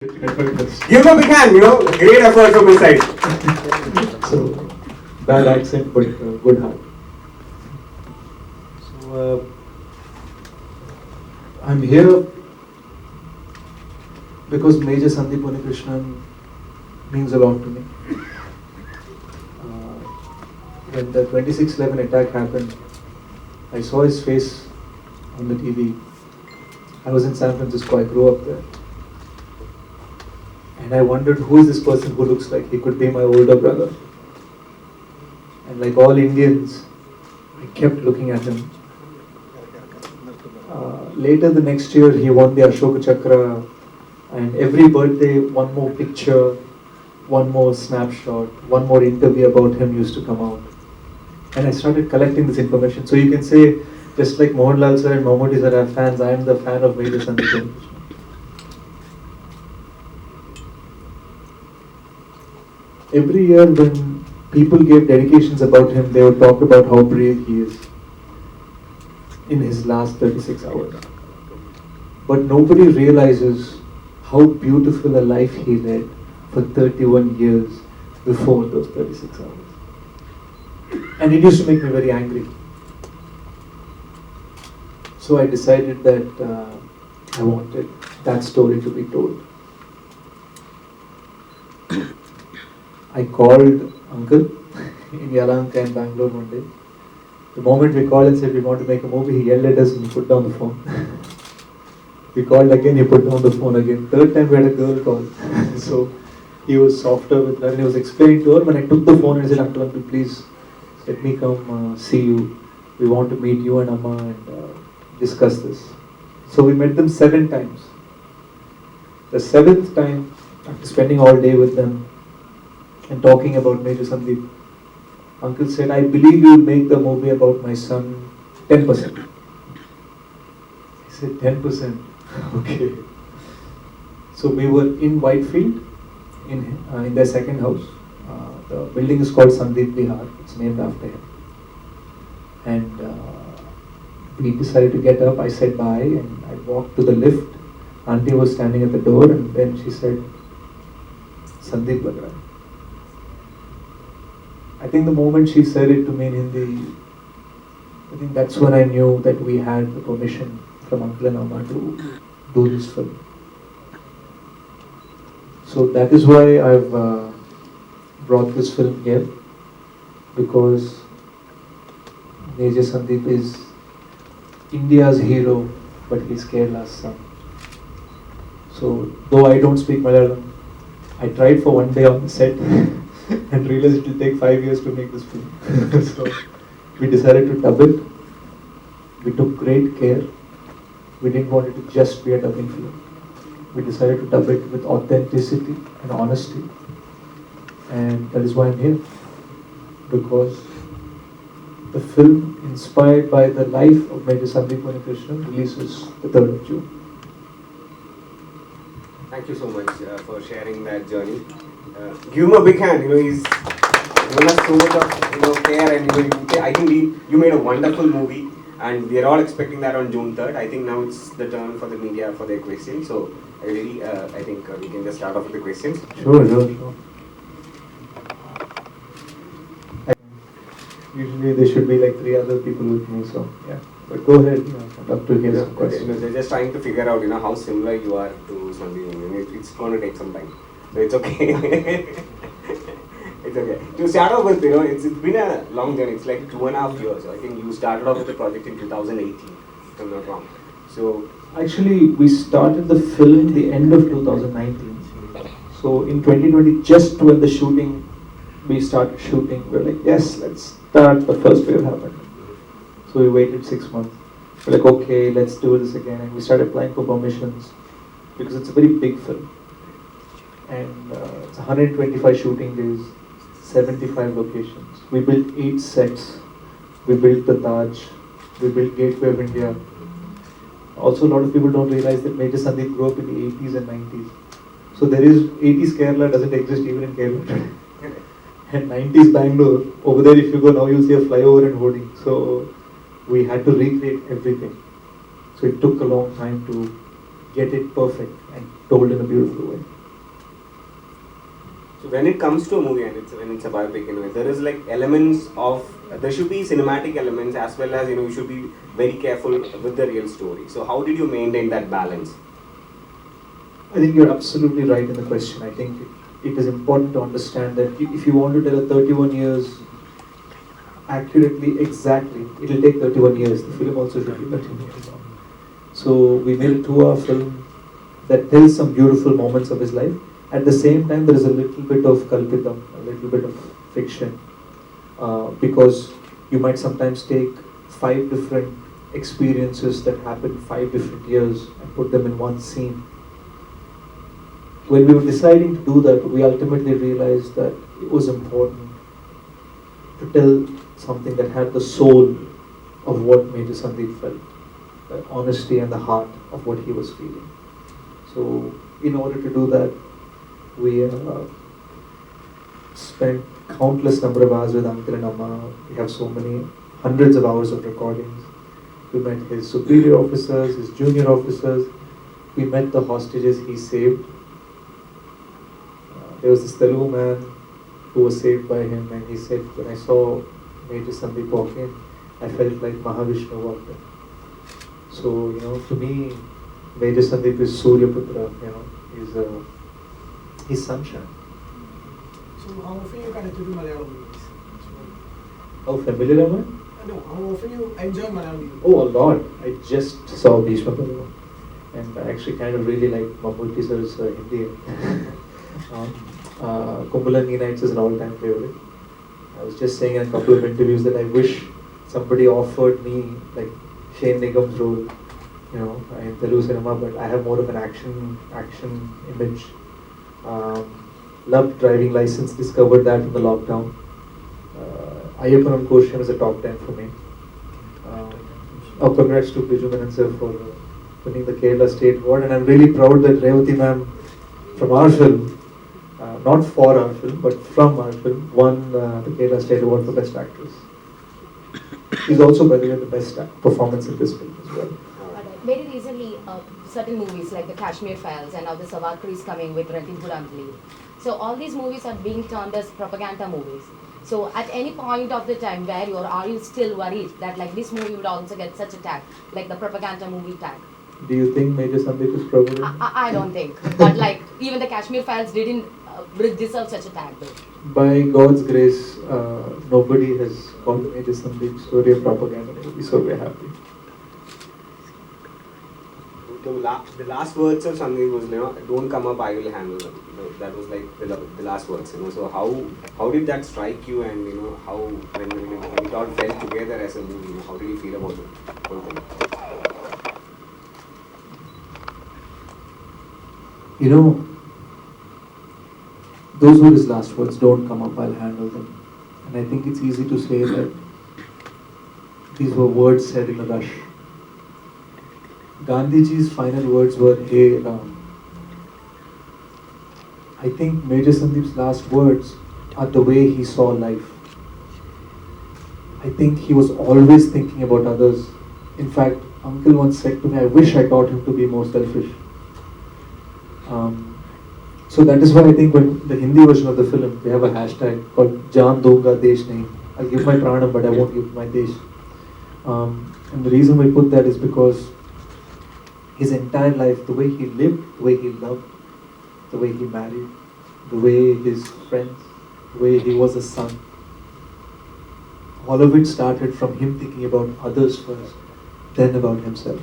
Give him a big hand, great effort from his side. So, bad accent, but good heart. So, I'm here because Major Sandeep Unnikrishnan means a lot to me. When the 26/11 attack happened, I saw his face on the TV. I was in San Francisco, I grew up there. And I wondered, who is this person who looks like he could be my older brother? And like all Indians, I kept looking at him. Later the next year, he won the Ashoka Chakra, and every birthday, one more picture, one more snapshot, one more interview about him used to come out. And I started collecting this information. So you can say, just like Mohanlal sir and Mammootty sir are fans, I am the fan of Major Sandeep Unnikrishnan. Every year when people gave dedications about him, they would talk about how brave he is in his last 36 hours. But nobody realizes how beautiful a life he led for 31 years before those 36 hours. And it used to make me very angry. So I decided that I wanted that story to be told. I called Uncle in Yelahanka and Bangalore one day. The moment we called and said we want to make a movie, he yelled at us and he put down the phone. We called again, he put down the phone again. Third time we had a girl call. So he was softer with her and he was explaining to her. When I took the phone and I said, Uncle, please let me come see you. We want to meet you and Amma and discuss this. So we met them 7 times. The 7th time, after spending all day with them and talking about Major Sandeep, Uncle said, I believe you will make the movie about my son 10%. I said, 10%? Okay. So we were in Whitefield, in their second house. The building is called Sandeep Bihar. It's named after him. And we decided to get up. I said bye and I walked to the lift. Auntie was standing at the door and then she said, Sandeep Bagran. I think the moment she said it to me in Hindi, I think that's when I knew that we had the permission from Uncle and Amma to do this film. So that is why I've brought this film here, because Major Sandeep is India's hero, but he's Kerala's son. So though I don't speak Malayalam, I tried for one day on the set and realized it will take 5 years to make this film. So we decided to dub it. We took great care. We didn't want it to just be a dubbing film. We decided to dub it with authenticity and honesty. And that is why I'm here. Because the film, inspired by the life of Major Sandeep Unnikrishnan, releases the 3rd of June. Thank you so much for sharing that journey. Give him a big hand. He's given us so much of care, and I think you made a wonderful movie, and we are all expecting that on June 3rd. I think now it's the turn for the media for their questions. So I think we can just start off with the questions. Sure. Usually there should be like 3 other people with me, so yeah. But go ahead, I'd love to hear some questions. They're just trying to figure out, how similar you are to Sandeep. It's going to take some time, so it's okay. It's okay. To start off with, it's been a long journey. It's like 2.5 years. I think you started off with the project in 2018, if I'm not wrong. So actually, we started the film the end of 2019. So in 2020, just when the shooting, we started shooting, we're like, yes, let's start. The first wave happened. So we waited 6 months. We're like, okay, let's do this again. And we started applying for permissions because it's a very big film. And it's 125 shooting days, 75 locations. We built 8 sets. We built the Taj. We built Gateway of India. Also, a lot of people don't realize that Major Sandeep grew up in the 80s and 90s. So there is 80s Kerala doesn't exist even in Kerala. And 90s Bangalore, over there if you go now you'll see a flyover and hoarding. So we had to recreate everything. So it took a long time to get it perfect. and told in a beautiful way. So when it comes to a movie and when it's a biopic, there is like elements of, there should be cinematic elements as well as, you should be very careful with the real story. So how did you maintain that balance? I think you're absolutely right in the question. I think it is important to understand that if you want to tell a 31 years accurately, exactly, it will take 31 years. The film also should be 31 years long. So we made a 2-hour film that tells some beautiful moments of his life. At the same time, there is a little bit of kalpitam, a little bit of fiction, because you might sometimes take 5 different experiences that happened 5 different years and put them in one scene. When we were deciding to do that, we ultimately realized that it was important to tell something that had the soul of what Major Sandeep felt, the honesty and the heart of what he was feeling. So, in order to do that, we spent countless number of hours with Uncle and Amma. We have so many hundreds of hours of recordings. We met his superior officers, his junior officers. We met the hostages he saved. There was this Telugu man who was saved by him, and he said, when I saw Major Sandeep walk in, I felt like Mahavishnu walked in. So, to me, Major Sandeep is Surya Putra, he's sunshine. So how often you connect to Malayalam movies? How familiar am I? No, how often you enjoy Malayalam movies? Oh, a lot. I just saw Bhishma Parva, and I actually kind of really like Mammootty sir's Hindi. Kumbulan Nights is an all-time favorite. I was just saying in a couple of interviews that I wish somebody offered me like Shane Nigam's role, in Telugu cinema, but I have more of an action image. Loved driving license, discovered that in the lockdown. Ayappanam Kosham is a top 10 for me. Congrats to Biju Menon sir for winning the Kerala State Award, and I'm really proud that Revati ma'am from our film, not for our film, but from our film, won the Kerala State Award for Best Actress. She's also, by the way, the best performance in this film as well. Very recently, certain movies like the Kashmir Files and now the Savarkar is coming with Rantin Purantli. So all these movies are being termed as propaganda movies. So at any point of the time where are you still worried that like this movie would also get such a tag, like the propaganda movie tag? Do you think Major Sandeep is propaganda? I don't think. But like even the Kashmir Files didn't deserve such a tag though. By God's grace, nobody has called Major Sandeep's story a propaganda movie, so we're happy. The last words of Sandeep was, don't come up, I will handle them. That was like the last words, So how did that strike you, and how when it all fell together as a movie, how did you feel about it? Whole thing? Those were his last words, don't come up, I'll handle them. And I think it's easy to say that these were words said in a rush. Gandhiji's final words were, Hey Ram. I think Major Sandeep's last words are the way he saw life. I think he was always thinking about others. In fact, Uncle once said to me, I wish I taught him to be more selfish. So that is why I think when the Hindi version of the film, they have a hashtag called Jaan Doonga Desh Nahi. I'll give my pranam, but I won't give my desh. And the reason we put that is because his entire life, the way he lived, the way he loved, the way he married, the way his friends, the way he was a son, all of it started from him thinking about others first, then about himself.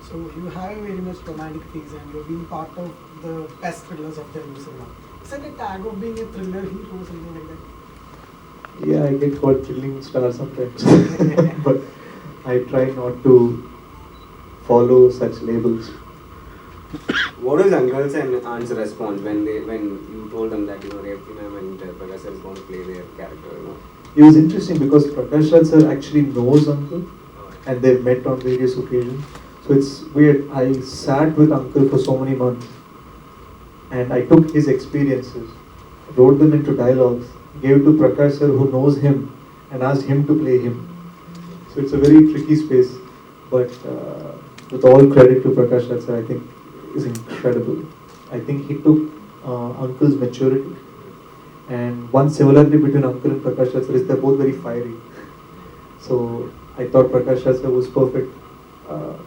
So you have a very much romantic phase and you've been part of the best thrillers of Telugu cinema. Is that a tag of being a thriller hero or something like that? Yeah, I get called thrilling star sometimes, but I try not to follow such labels. What was Uncle's and Aunt's response when you told them that Revati ma'am and Prakash sir is going to play their character? It was interesting because Prakash Raj sir actually knows Uncle, and they've met on various occasions. So it's weird. I sat with Uncle for so many months, and I took his experiences, wrote them into dialogues, gave to Prakash sir who knows him, and asked him to play him. So it's a very tricky space, but with all credit to Prakash Raj sir, I think is incredible. I think he took Uncle's maturity, and one similarity between Uncle and Prakash Raj is they're both very fiery. So I thought Prakash Raj was perfect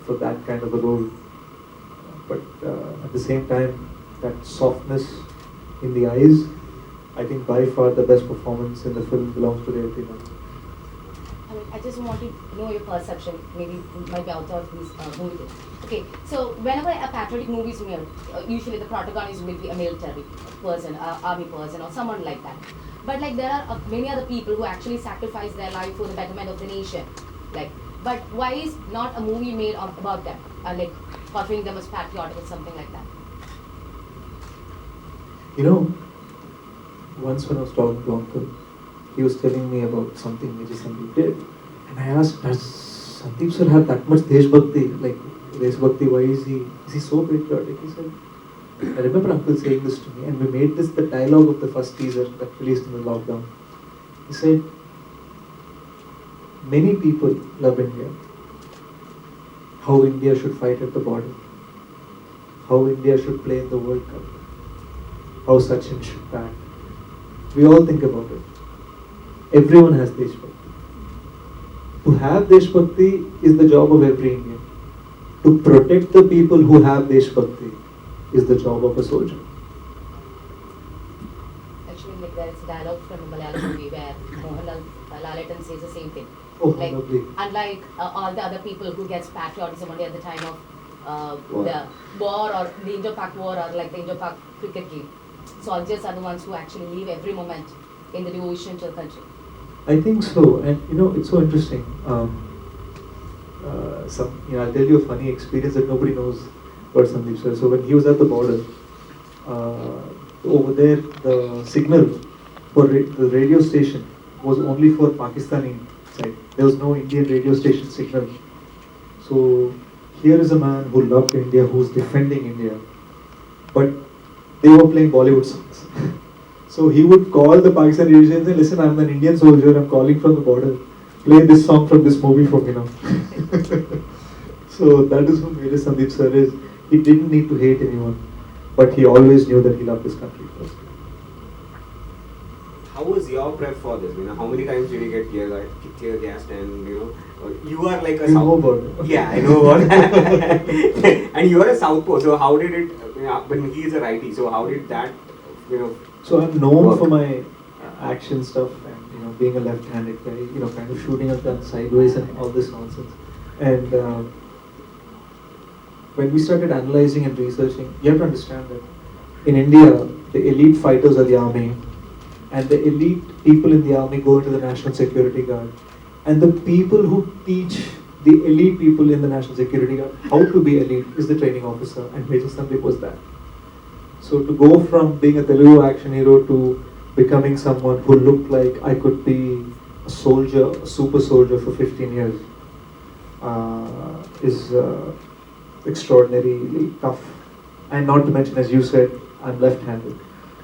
for that kind of a role. But at the same time, that softness in the eyes, I think by far the best performance in the film belongs to Revati Ma'am. I mean, I just want to know your perception, maybe it might be out of this movie. Okay, so whenever a patriotic movie is made, usually the protagonist will be a military person, army person, or someone like that. But like there are many other people who actually sacrifice their life for the betterment of the nation. Like, but why is not a movie made about them, like portraying them as patriotic or something like that? You know, once when I was talking to Uncle, he was telling me about something which Sandeep did, and I asked, does Sandeep sir have that much Deshbhakti? Like, Deshbhakti, why is he so patriotic? He said, I remember Uncle saying this to me, and we made this the dialogue of the first teaser that released in the lockdown. He said, many people love India, how India should fight at the border, how India should play in the World Cup, how Sachin should bat. We all think about it. Everyone has Deshbhakti. To have Deshbhakti is the job of every Indian. To protect the people who have Deshbhakti is the job of a soldier. Actually, like there is a dialogue from a Malayalam movie where Mohanlal Laletan says the same thing. Oh, Like, lovely. unlike all the other people who gets patriotism only at the time of War. the war or the Indo-Pak war or like the Indo-Pak cricket game, soldiers are the ones who actually live every moment in the devotion to the country. I think so, and you know, it's so interesting. I'll tell you a funny experience that nobody knows about Sandeep sir. So when he was at the border, over there, the signal for the radio station was only for Pakistani side. There was no Indian radio station signal. So here is a man who loved India, who's defending India, but they were playing Bollywood songs. So he would call the Pakistani radio station and say, listen, I'm an Indian soldier, I'm calling from the border. Play this song from this movie for me now. So that is who made Sandeep sir is. He didn't need to hate anyone, but he always knew that he loved his country first. How was your prep for this? You know, how many times did you get tear gassed, and you are like a You know about it. Yeah, I know about that. And you are a southpaw, so how did it? When he is a righty, so how did that? So I'm known work? for my action stuff and being a left-handed guy, kind of shooting a gun sideways and all this nonsense. And when we started analyzing and researching, you have to understand that in India, the elite fighters are the army, and the elite people in the army go into the National Security Guard. And the people who teach the elite people in the National Security Guard how to be elite is the training officer, and Major Sandeep was that. So to go from being a Telugu action hero to becoming someone who looked like I could be a soldier, a super soldier for 15 years is extraordinarily tough. And not to mention, as you said, I'm left-handed.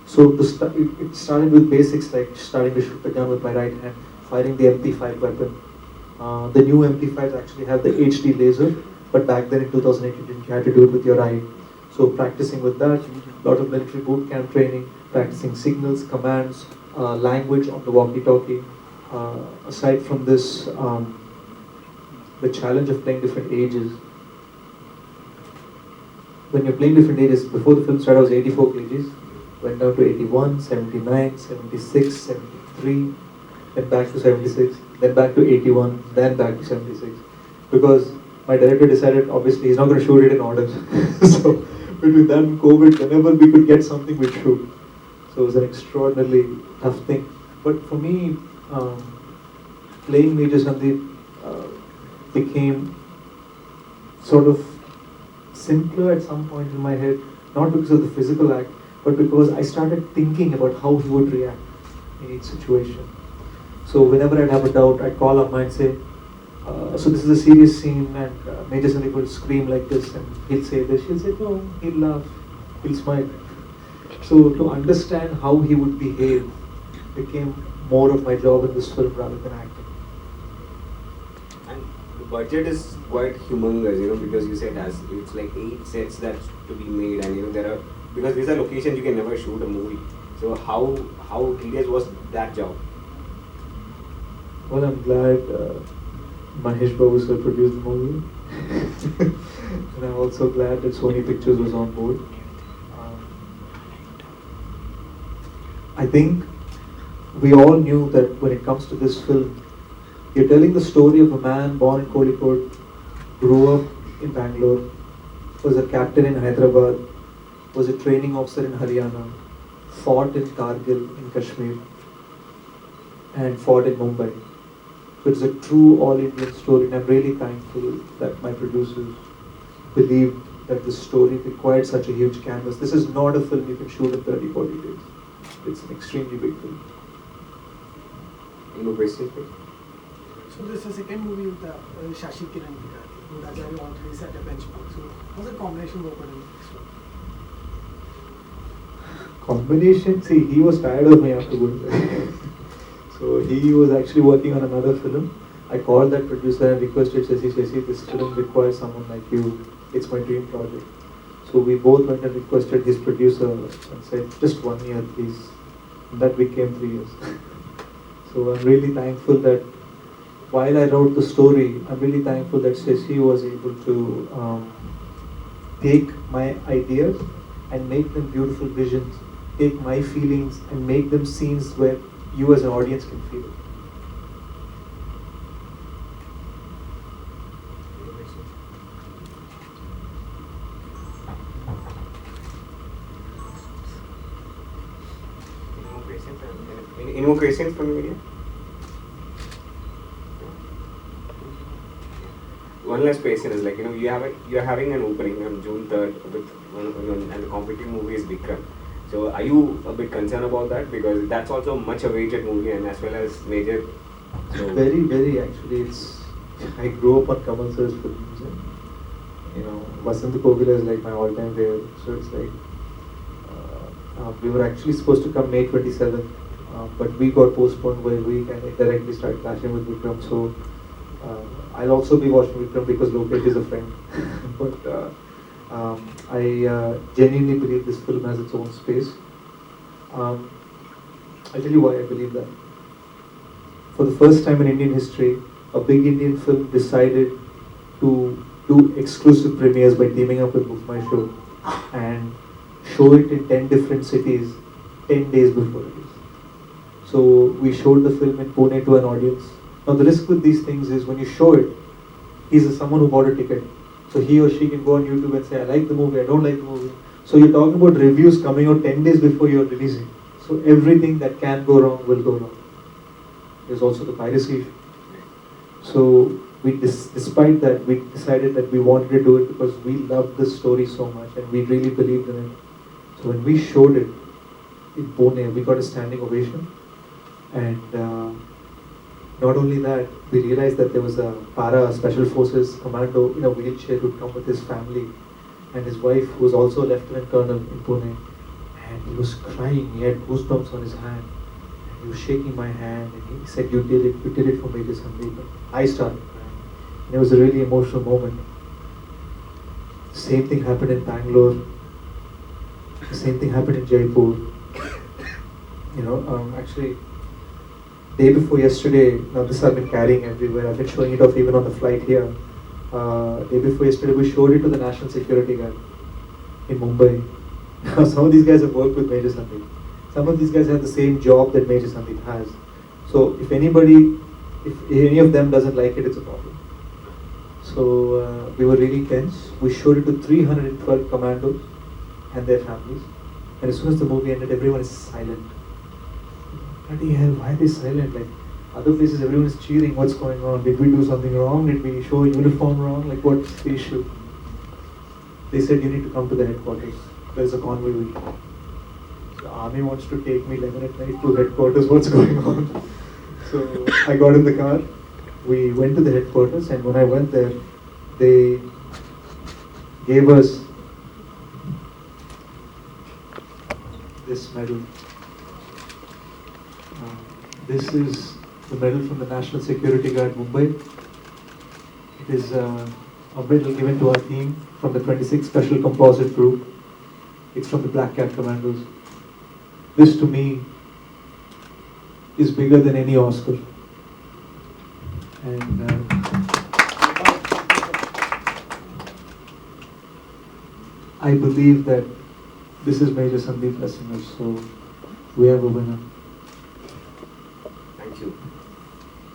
So it started with basics like starting to shoot the gun with my right hand, firing the MP5 weapon. The new MP5s actually have the HD laser, but back then in 2008 you had to do it with your eye. So practicing with that, a lot of military boot camp training, practicing signals, commands, language on the walkie-talkie. Aside from this, the challenge of playing different ages. When you're playing different ages, before the film started I was 84 kgs, went down to 81, 79, 76, 73, then back to 76, then back to 81, then back to 76. Because my director decided, obviously, he's not going to shoot it in order. So between that and COVID, whenever we could get something, we'd shoot. So it was an extraordinarily tough thing. But for me, playing Major Sandeep became sort of simpler at some point in my head, not because of the physical act, but because I started thinking about how he would react in each situation. So whenever I'd have a doubt, I'd call Amma and say, so this is a serious scene, and Major Sandeep would scream like this, and he'll say this, she'll say, no, he'll laugh, he'll smile. So to understand how he would behave became more of my job in this film rather than acting. And the budget is quite humongous, because you said as it's like 8 sets that's to be made, and there are, because these are locations you can never shoot a movie. So how tedious was that job? Well, I'm glad Mahesh Babu sir produced the movie. And I'm also glad that Sony Pictures was on board. I think we all knew that when it comes to this film, you're telling the story of a man born in Kozhikode, grew up in Bangalore, was a captain in Hyderabad, was a training officer in Haryana, fought in Kargil in Kashmir, and fought in Mumbai. So it's a true all-Indian story, and I'm really thankful that my producers believed that this story required such a huge canvas. This is not a film you can shoot in 30, 40 days. It's an extremely big film. Any questions, please? So this is the second movie with Shashi Kiran who Rajari already set a benchmark. So how's the combination work on this one? Combination, see, he was tired of me after going. So he was actually working on another film. I called that producer and requested, Shashi, this film requires someone like you. It's my dream project. So we both went and requested his producer and said, just 1 year, please. And that became 3 years. So I'm really thankful that while I wrote the story, I'm really thankful that Shashi was able to take my ideas and make them beautiful visions, take my feelings and make them scenes where you as an audience can feel it. Any more questions from the media? One last question is like, you're having an opening on June 3rd with and the competitive movie is Vikram. So are you a bit concerned about that, because that's also a much awaited movie and as well as major? So Very, very actually. I grew up on Kamal sir's films, and Vasant Kovila is like my all-time favorite. So it's like we were actually supposed to come May 27th, but we got postponed by a week and it directly started clashing with Vikram. So I'll also be watching Vikram because Lokesh is a friend. But I genuinely believe this film has its own space. I'll tell you why I believe that. For the first time in Indian history, a big Indian film decided to do exclusive premieres by teaming up with Book My Show and show it in 10 different cities 10 days before release. So we showed the film in Pune to an audience. Now the risk with these things is when you show it, he's someone who bought a ticket. So he or she can go on YouTube and say, I like the movie, I don't like the movie. So you're talking about reviews coming out 10 days before you're releasing. So everything that can go wrong will go wrong. There's also the piracy issue. So despite that, we decided that we wanted to do it because we loved the story so much and we really believed in it. So when we showed it in Pune, we got a standing ovation. And not only that, we realized that there was a para special forces commando in a wheelchair who'd come with his family and his wife, who was also a lieutenant colonel in Pune. And he was crying, he had goosebumps on his hand. And he was shaking my hand and he said, you did it for Major Sandeep. I started crying. And it was a really emotional moment. The same thing happened in Bangalore. The same thing happened in Jaipur. Actually, day before yesterday, now this I've been carrying everywhere, I've been showing it off even on the flight here. Day before yesterday, we showed it to the National Security Guard in Mumbai. Some of these guys have worked with Major Sandeep. Some of these guys have the same job that Major Sandeep has. So if any of them doesn't like it, it's a problem. So we were really tense. We showed it to 312 commandos and their families. And as soon as the movie ended, everyone is silent. Bloody hell, why are they silent? Like other places, everyone is cheering. What's going on? Did we do something wrong? Did we show a uniform wrong? Like what's the issue? They said you need to come to the headquarters. There's a convoy week. The army wants to take me 11 at night to headquarters. What's going on? So I got in the car. We went to the headquarters, and when I went there, they gave us this medal. This is the medal from the National Security Guard Mumbai. It is a medal given to our team from the 26th Special Composite Group. It's from the Black Cat Commandos. This to me is bigger than any Oscar. And I believe that this is Major Sandeep blessing us, so we have a winner. Thank you.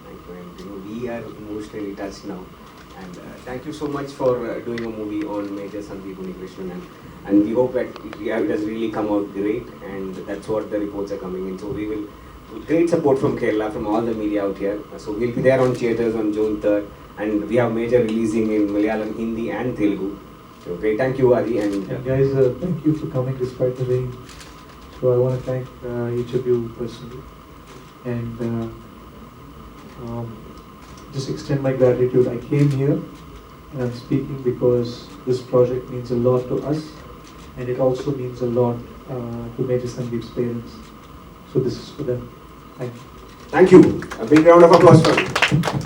Thank you. And we are emotionally touched now. And thank you so much for doing a movie on Major Sandeep Unnikrishnan. And we hope that it has really come out great. And that's what the reports are coming in. So we will, with great support from Kerala, from all the media out here. So we'll be there on theatres on June 3rd. And we have Major releasing in Malayalam, Hindi and Telugu. So great. Thank you, Adi. And guys, thank you for coming despite the rain. So I want to thank each of you personally. And just extend my gratitude. I came here and I'm speaking because this project means a lot to us, and it also means a lot to Major Sandeep's parents. So this is for them. Thank you. thank you. A big round of applause for you.